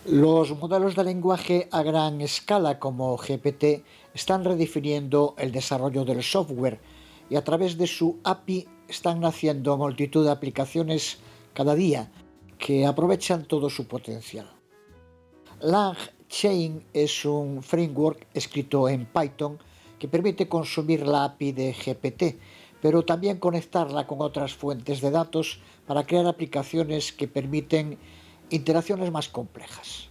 Los modelos de lenguaje a gran escala como GPT están redefiniendo el desarrollo del software y a través de su API están naciendo multitud de aplicaciones cada día que aprovechan todo su potencial. LangChain es un framework escrito en Python que permite consumir la API de GPT, pero también conectarla con otras fuentes de datos para crear aplicaciones que permiten interacciones más complejas.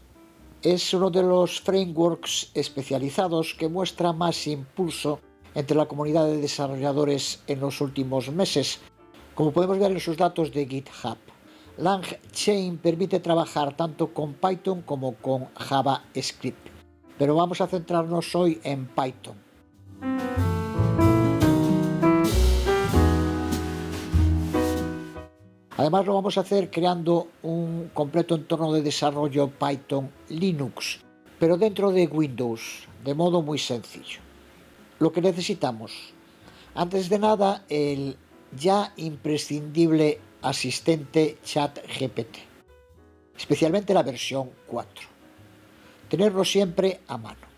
Es uno de los frameworks especializados que muestra más impulso entre la comunidad de desarrolladores en los últimos meses, como podemos ver en sus datos de GitHub. LangChain permite trabajar tanto con Python como con JavaScript, pero vamos a centrarnos hoy en Python. Además lo vamos a hacer creando un completo entorno de desarrollo Python Linux, pero dentro de Windows, de modo muy sencillo. Lo que necesitamos, antes de nada, el ya imprescindible asistente ChatGPT, especialmente la versión 4. Tenerlo siempre a mano.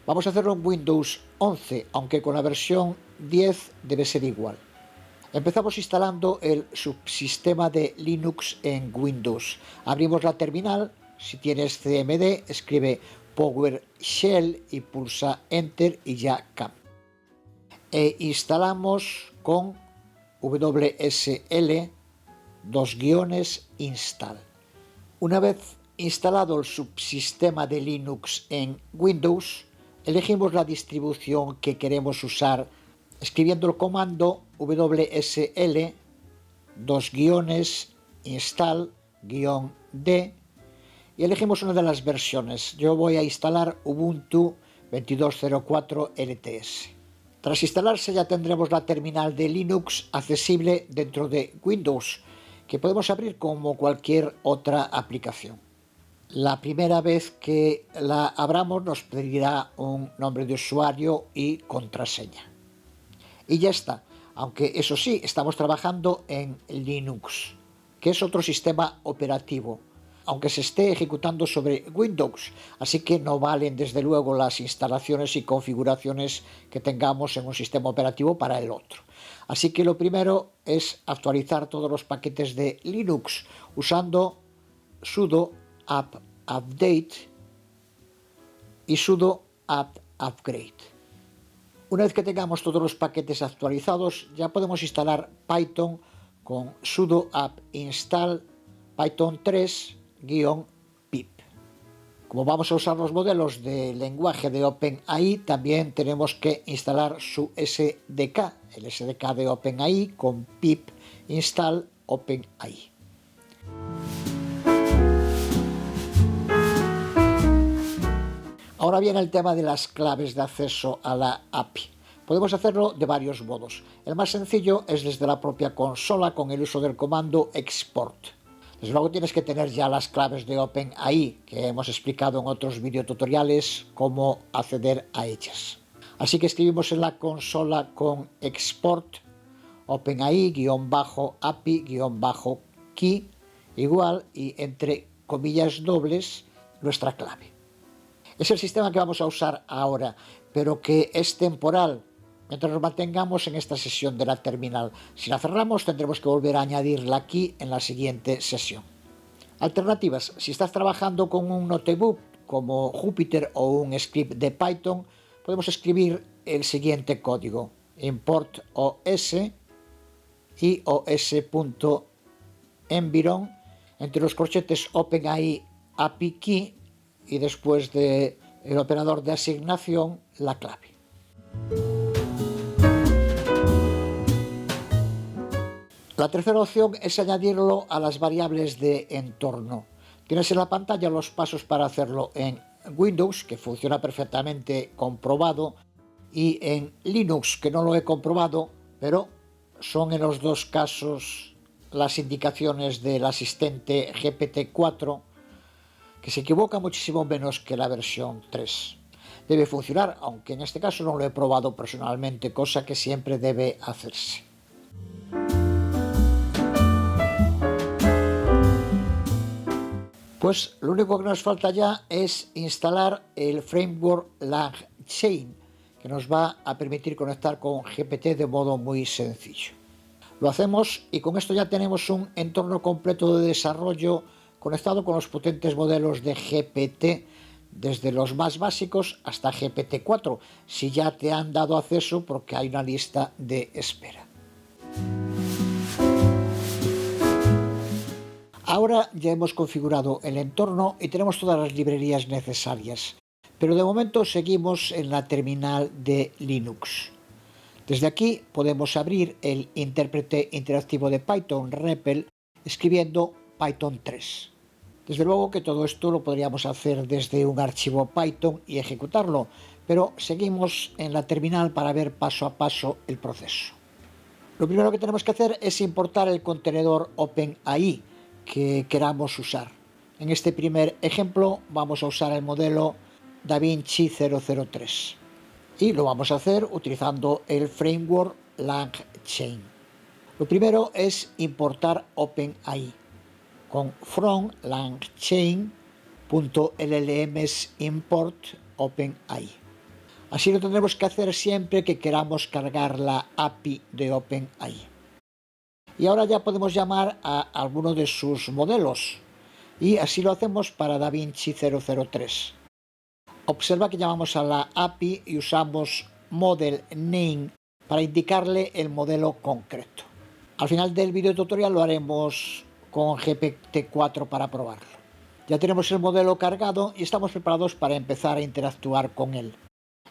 Vamos a hacerlo en Windows 11, aunque con la versión 10 debe ser igual. Empezamos instalando el subsistema de Linux en Windows. Abrimos la terminal, si tienes CMD, escribe PowerShell y pulsa Enter y ya cambia. E instalamos con WSL --install. Una vez instalado el subsistema de Linux en Windows, elegimos la distribución que queremos usar escribiendo el comando WSL --install-d y elegimos una de las versiones. Yo voy a instalar Ubuntu 22.04 LTS. Tras instalarse ya tendremos la terminal de Linux accesible dentro de Windows, que podemos abrir como cualquier otra aplicación. La primera vez que la abramos nos pedirá un nombre de usuario y contraseña. Y ya está, aunque eso sí, estamos trabajando en Linux, que es otro sistema operativo, aunque se esté ejecutando sobre Windows, así que no valen desde luego las instalaciones y configuraciones que tengamos en un sistema operativo para el otro. Así que lo primero es actualizar todos los paquetes de Linux usando sudo apt update y sudo apt upgrade. Una vez que tengamos todos los paquetes actualizados, ya podemos instalar Python con sudo apt install python 3-pip. Como vamos a usar los modelos de lenguaje de OpenAI, también tenemos que instalar su SDK, el SDK de OpenAI con pip install OpenAI. Ahora viene el tema de las claves de acceso a la API. Podemos hacerlo de varios modos. El más sencillo es desde la propia consola con el uso del comando export. Desde luego tienes que tener ya las claves de OpenAI, que hemos explicado en otros videotutoriales cómo acceder a ellas. Así que escribimos en la consola con export OpenAI-API-key igual y entre comillas dobles nuestra clave. Es el sistema que vamos a usar ahora, pero que es temporal, mientras nos mantengamos en esta sesión de la terminal. Si la cerramos, tendremos que volver a añadirla aquí en la siguiente sesión. Alternativas. Si estás trabajando con un notebook como Jupyter o un script de Python, podemos escribir el siguiente código. Import os y os.environ entre los corchetes OpenAI API key y después del operador de asignación la clave. La tercera opción es añadirlo a las variables de entorno. Tienes en la pantalla los pasos para hacerlo en Windows, que funciona perfectamente comprobado, y en Linux, que no lo he comprobado, pero son en los dos casos las indicaciones del asistente GPT-4, que se equivoca muchísimo menos que la versión 3. debe funcionar, aunque en este caso no lo he probado personalmente, cosa que siempre debe hacerse. Pues lo único que nos falta ya es instalar el framework LangChain, que nos va a permitir conectar con GPT de modo muy sencillo. Lo hacemos y con esto ya tenemos un entorno completo de desarrollo conectado con los potentes modelos de GPT, desde los más básicos hasta GPT-4, si ya te han dado acceso, porque hay una lista de espera. Ahora ya hemos configurado el entorno y tenemos todas las librerías necesarias, pero de momento seguimos en la terminal de Linux. Desde aquí podemos abrir el intérprete interactivo de Python, REPL, escribiendo Python 3. Desde luego que todo esto lo podríamos hacer desde un archivo Python y ejecutarlo, pero seguimos en la terminal para ver paso a paso el proceso. Lo primero que tenemos que hacer es importar el contenedor OpenAI que queramos usar. En este primer ejemplo vamos a usar el modelo DaVinci 003 y lo vamos a hacer utilizando el framework LangChain. Lo primero es importar OpenAI con from langchain.llms import OpenAI. Así lo tendremos que hacer siempre que queramos cargar la API de OpenAI. Y ahora ya podemos llamar a alguno de sus modelos, y así lo hacemos para DaVinci 003. Observa que llamamos a la API y usamos model name para indicarle el modelo concreto. Al final del video tutorial lo haremos con GPT-4 para probarlo. Ya tenemos el modelo cargado y estamos preparados para empezar a interactuar con él.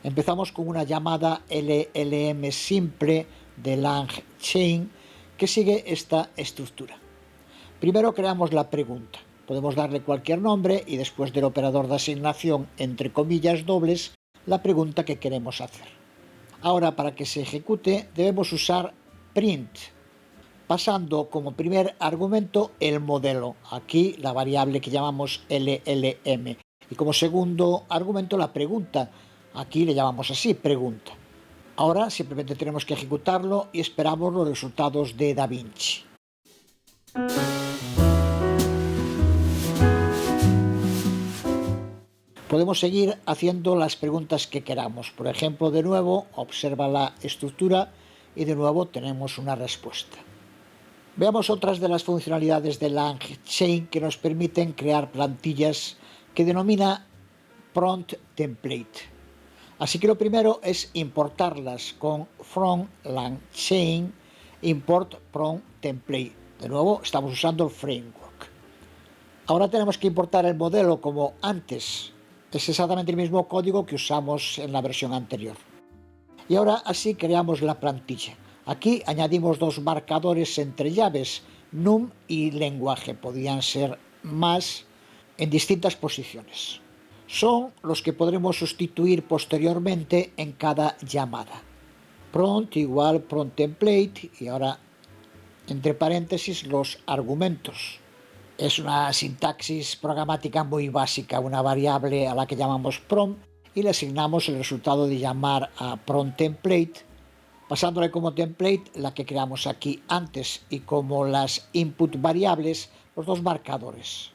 Empezamos con una llamada LLM simple de LangChain que sigue esta estructura. Primero creamos la pregunta. Podemos darle cualquier nombre y después del operador de asignación entre comillas dobles la pregunta que queremos hacer. Ahora, para que se ejecute debemos usar print, pasando como primer argumento el modelo, aquí la variable que llamamos LLM, y como segundo argumento la pregunta, aquí le llamamos así, pregunta. Ahora simplemente tenemos que ejecutarlo y esperamos los resultados de DaVinci. Podemos seguir haciendo las preguntas que queramos. Por ejemplo, de nuevo, observa la estructura y de nuevo tenemos una respuesta. Veamos otras de las funcionalidades de LangChain que nos permiten crear plantillas que denomina Prompt Template. Así que lo primero es importarlas con from LangChain import prompt template. De nuevo estamos usando el framework. Ahora tenemos que importar el modelo como antes. Es exactamente el mismo código que usamos en la versión anterior. Y ahora así creamos la plantilla. Aquí añadimos dos marcadores entre llaves, num y lenguaje. Podían ser más en distintas posiciones. Son los que podremos sustituir posteriormente en cada llamada. Prompt igual prompt template y ahora entre paréntesis los argumentos. Es una sintaxis programática muy básica, una variable a la que llamamos prompt y le asignamos el resultado de llamar a prompt template, pasándole como template la que creamos aquí antes y como las input variables los dos marcadores.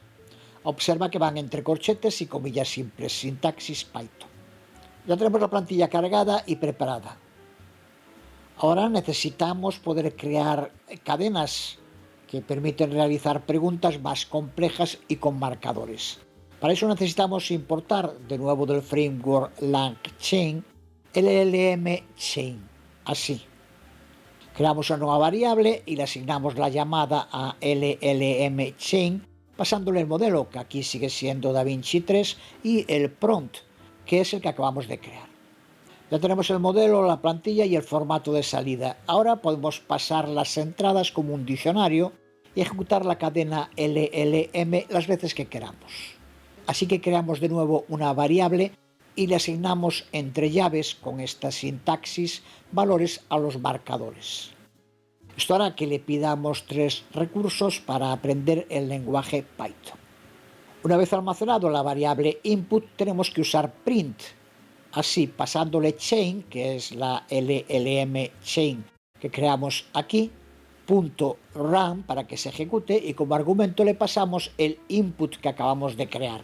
Observa que van entre corchetes y comillas simples, sintaxis Python. Ya tenemos la plantilla cargada y preparada. Ahora necesitamos poder crear cadenas que permiten realizar preguntas más complejas y con marcadores. Para eso necesitamos importar de nuevo del framework LangChain LLM-chain, así. Creamos una nueva variable y le asignamos la llamada a LLM-chain pasándole el modelo, que aquí sigue siendo DaVinci 3, y el prompt, que es el que acabamos de crear. Ya tenemos el modelo, la plantilla y el formato de salida. Ahora podemos pasar las entradas como un diccionario y ejecutar la cadena LLM las veces que queramos. Así que creamos de nuevo una variable y le asignamos entre llaves con esta sintaxis valores a los marcadores. Esto hará que le pidamos 3 recursos para aprender el lenguaje Python. Una vez almacenado la variable input, tenemos que usar print Así, pasándole chain, que es la LLM chain que creamos aquí, punto run para que se ejecute, y como argumento le pasamos el input que acabamos de crear.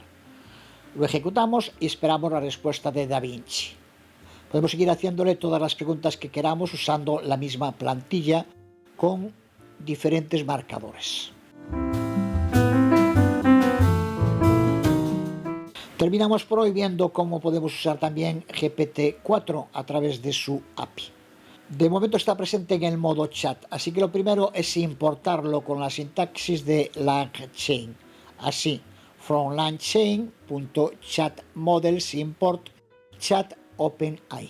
Lo ejecutamos y esperamos la respuesta de DaVinci. Podemos seguir haciéndole todas las preguntas que queramos usando la misma plantilla con diferentes marcadores. Terminamos por hoy viendo cómo podemos usar también GPT-4 a través de su API. De momento está presente en el modo chat, así que lo primero es importarlo con la sintaxis de LangChain. Así, from langchain.chatModels import chat OpenAI.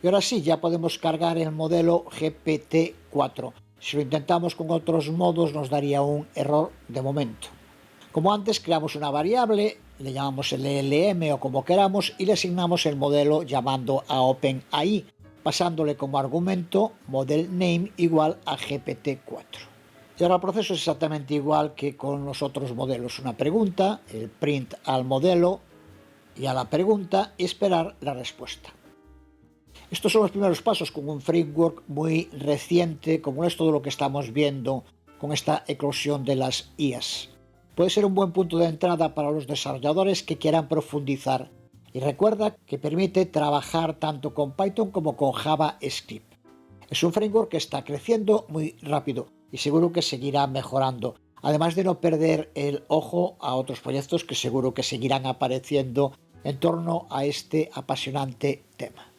Y ahora sí, ya podemos cargar el modelo GPT-4. Si lo intentamos con otros modos nos daría un error de momento. Como antes, creamos una variable, le llamamos LLM o como queramos y le asignamos el modelo llamando a OpenAI, pasándole como argumento modelName igual a GPT-4. Y ahora el proceso es exactamente igual que con los otros modelos. Una pregunta, el print al modelo y a la pregunta y esperar la respuesta. Estos son los primeros pasos con un framework muy reciente, como es todo lo que estamos viendo con esta eclosión de las IAs. Puede ser un buen punto de entrada para los desarrolladores que quieran profundizar. Y recuerda que permite trabajar tanto con Python como con JavaScript. Es un framework que está creciendo muy rápido y seguro que seguirá mejorando, además de no perder el ojo a otros proyectos que seguro que seguirán apareciendo en torno a este apasionante tema.